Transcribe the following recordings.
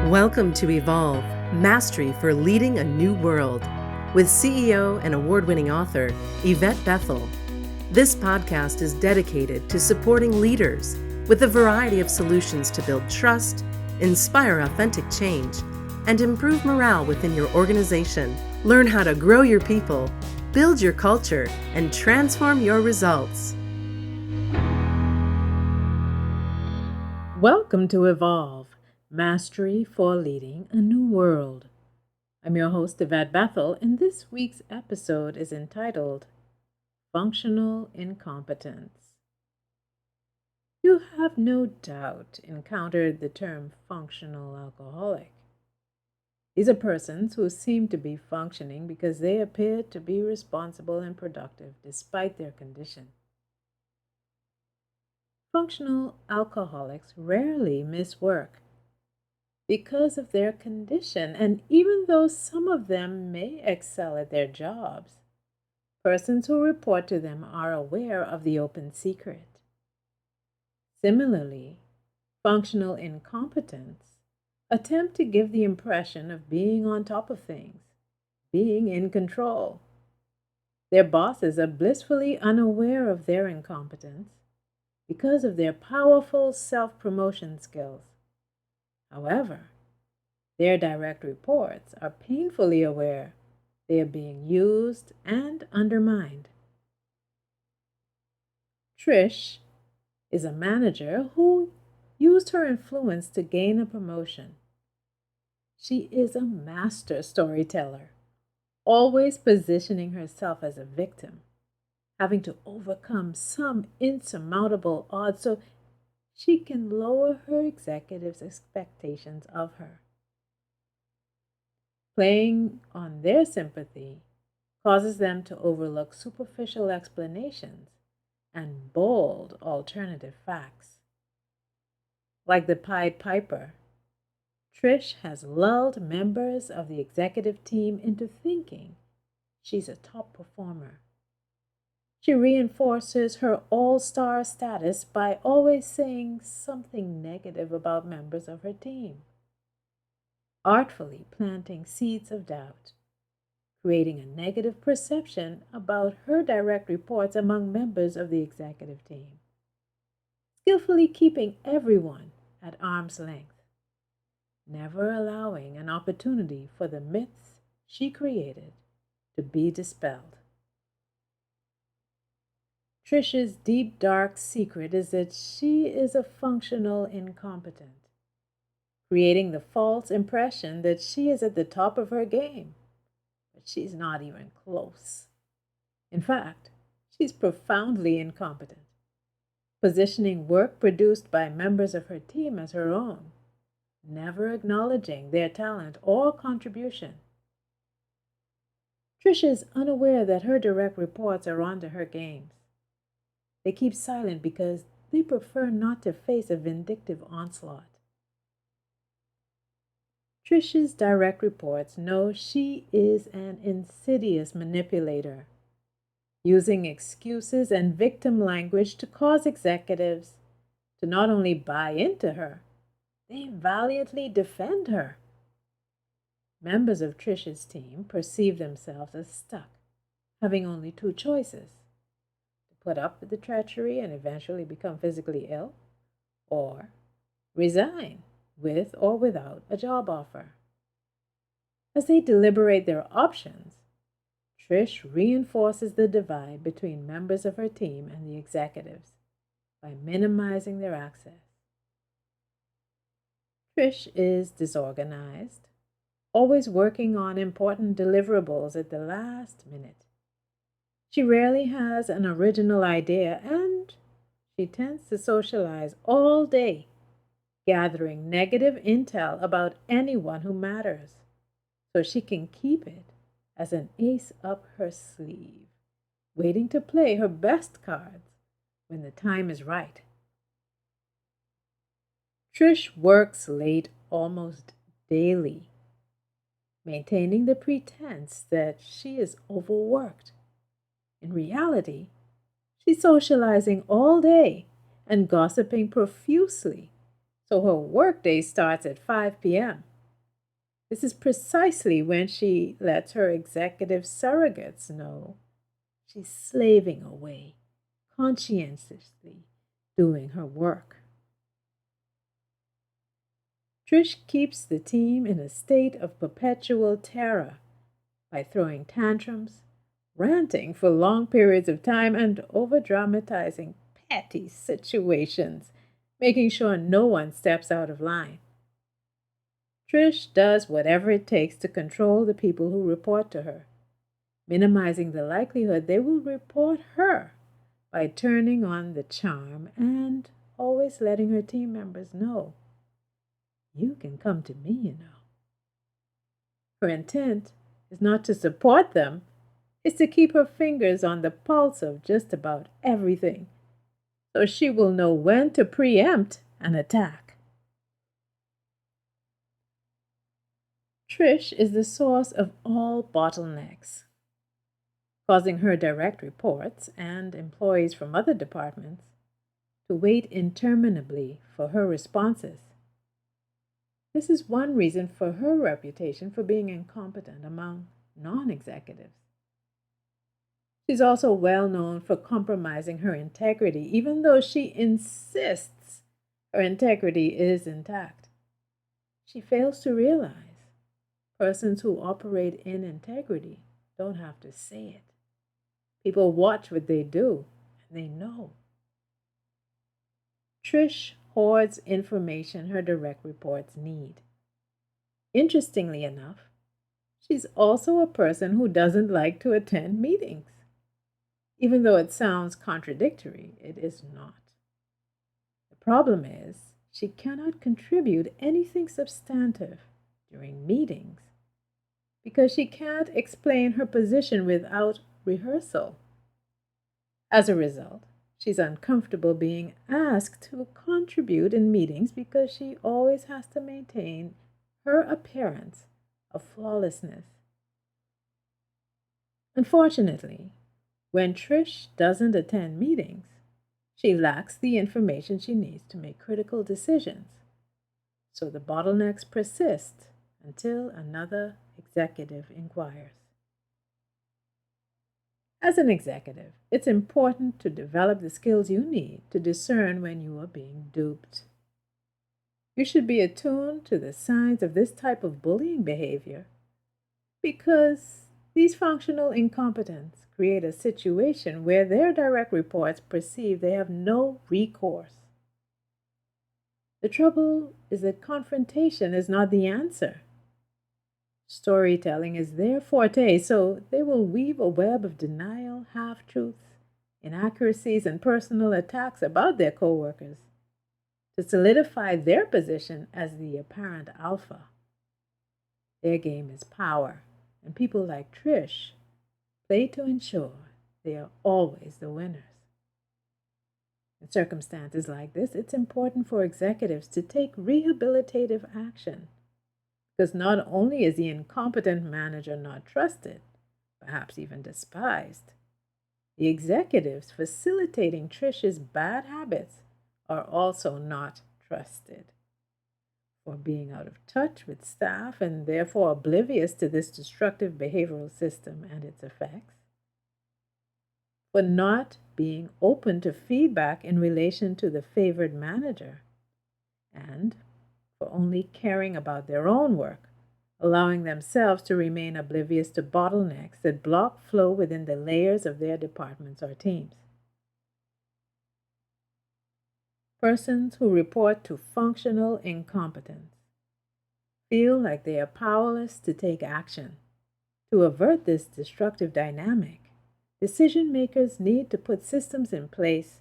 Welcome to Evolve, Mastery for Leading a New World, with CEO and award-winning author Yvette Bethel. This podcast is dedicated to supporting leaders with a variety of solutions to build trust, inspire authentic change, and improve morale within your organization. Learn how to grow your people, build your culture, and transform your results. Welcome to Evolve, Mastery for Leading a New World. I'm your host, Yvette Bethel, and this week's episode is entitled Functional Incompetence. You have no doubt encountered the term functional alcoholic. These are persons who seem to be functioning because they appear to be responsible and productive despite their condition. Functional alcoholics rarely miss work because of their condition, and even though some of them may excel at their jobs, persons who report to them are aware of the open secret. Similarly, functional incompetents attempt to give the impression of being on top of things, being in control. Their bosses are blissfully unaware of their incompetence because of their powerful self-promotion skills. However, their direct reports are painfully aware they are being used and undermined. Trish is a manager who used her influence to gain a promotion. She is a master storyteller, always positioning herself as a victim, having to overcome some insurmountable odds so she can lower her executives' expectations of her. Playing on their sympathy causes them to overlook superficial explanations and bold alternative facts. Like the Pied Piper, Trish has lulled members of the executive team into thinking she's a top performer. She reinforces her all-star status by always saying something negative about members of her team, artfully planting seeds of doubt, creating a negative perception about her direct reports among members of the executive team, skillfully keeping everyone at arm's length, never allowing an opportunity for the myths she created to be dispelled. Trish's deep, dark secret is that she is a functional incompetent, creating the false impression that she is at the top of her game, but she's not even close. In fact, she's profoundly incompetent, positioning work produced by members of her team as her own, never acknowledging their talent or contribution. Trish is unaware that her direct reports are onto her games. They keep silent because they prefer not to face a vindictive onslaught. Trish's direct reports know she is an insidious manipulator, using excuses and victim language to cause executives to not only buy into her, they valiantly defend her. Members of Trish's team perceive themselves as stuck, having only two choices: put up with the treachery and eventually become physically ill, or resign with or without a job offer. As they deliberate their options, Trish reinforces the divide between members of her team and the executives by minimizing their access. Trish is disorganized, always working on important deliverables at the last minute. She rarely has an original idea, and she tends to socialize all day, gathering negative intel about anyone who matters, so she can keep it as an ace up her sleeve, waiting to play her best cards when the time is right. Trish works late almost daily, maintaining the pretense that she is overworked. In reality, she's socializing all day and gossiping profusely, so her workday starts at 5 p.m. This is precisely when she lets her executive surrogates know she's slaving away, conscientiously doing her work. Trish keeps the team in a state of perpetual terror by throwing tantrums, ranting for long periods of time, and over dramatizing petty situations, making sure no one steps out of line. Trish does whatever it takes to control the people who report to her, minimizing the likelihood they will report her by turning on the charm and always letting her team members know, you can come to me, you know. Her intent is not to support them, it's to keep her fingers on the pulse of just about everything, so she will know when to preempt an attack. Trish is the source of all bottlenecks, causing her direct reports and employees from other departments to wait interminably for her responses. This is one reason for her reputation for being incompetent among non executives. She's also well known for compromising her integrity, even though she insists her integrity is intact. She fails to realize persons who operate in integrity don't have to say it. People watch what they do, and they know. Trish hoards information her direct reports need. Interestingly enough, she's also a person who doesn't like to attend meetings. Even though it sounds contradictory, it is not. The problem is she cannot contribute anything substantive during meetings because she can't explain her position without rehearsal. As a result, she's uncomfortable being asked to contribute in meetings because she always has to maintain her appearance of flawlessness. Unfortunately, when Trish doesn't attend meetings, she lacks the information she needs to make critical decisions. So the bottlenecks persist until another executive inquires. As an executive, it's important to develop the skills you need to discern when you are being duped. You should be attuned to the signs of this type of bullying behavior because these functional incompetents create a situation where their direct reports perceive they have no recourse. The trouble is that confrontation is not the answer. Storytelling is their forte, so they will weave a web of denial, half-truths, inaccuracies, and personal attacks about their coworkers to solidify their position as the apparent alpha. Their game is power, and people like Trish play to ensure they are always the winners. In circumstances like this, it's important for executives to take rehabilitative action because not only is the incompetent manager not trusted, perhaps even despised, the executives facilitating Trish's bad habits are also not trusted for being out of touch with staff and therefore oblivious to this destructive behavioral system and its effects, for not being open to feedback in relation to the favored manager, and for only caring about their own work, allowing themselves to remain oblivious to bottlenecks that block flow within the layers of their departments or teams. Persons who report to functional incompetence feel like they are powerless to take action. To avert this destructive dynamic, decision makers need to put systems in place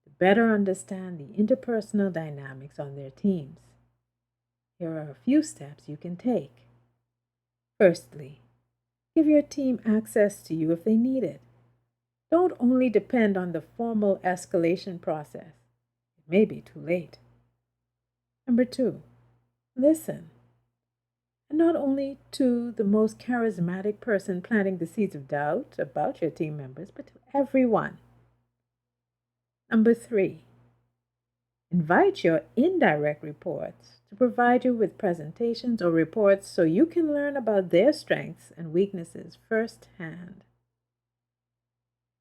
to better understand the interpersonal dynamics on their teams. Here are a few steps you can take. Firstly, give your team access to you if they need it. Don't only depend on the formal escalation process. It may be too late. Number 2, listen. And not only to the most charismatic person planting the seeds of doubt about your team members, but to everyone. Number 3, Invite your indirect reports to provide you with presentations or reports so you can learn about their strengths and weaknesses firsthand.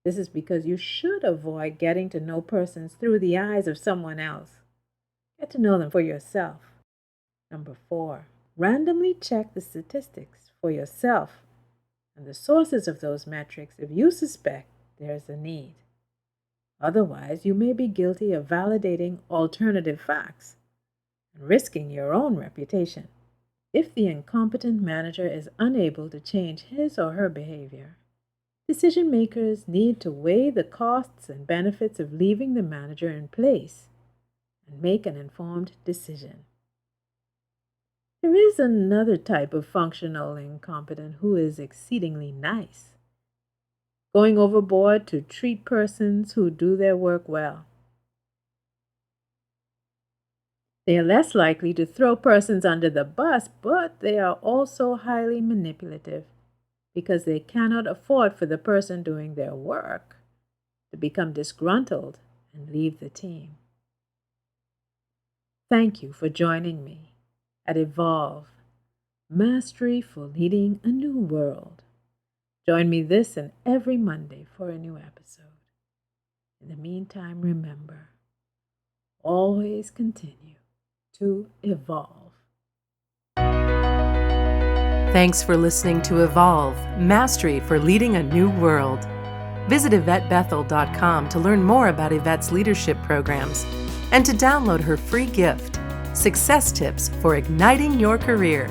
This is because you should avoid getting to know persons through the eyes of someone else. Get to know them for yourself. Number 4, randomly check the statistics for yourself and the sources of those metrics if you suspect there is a need. Otherwise, you may be guilty of validating alternative facts and risking your own reputation. If the incompetent manager is unable to change his or her behavior, decision makers need to weigh the costs and benefits of leaving the manager in place and make an informed decision. There is another type of functional incompetent who is exceedingly nice, going overboard to treat persons who do their work well. They are less likely to throw persons under the bus, but they are also highly manipulative because they cannot afford for the person doing their work to become disgruntled and leave the team. Thank you for joining me at Evolve, Mastery for Leading a New World. Join me this and every Monday for a new episode. In the meantime, remember, always continue to evolve. Thanks for listening to Evolve, Mastery for Leading a New World. Visit YvetteBethel.com to learn more about Yvette's leadership programs and to download her free gift, Success Tips for Igniting Your Career.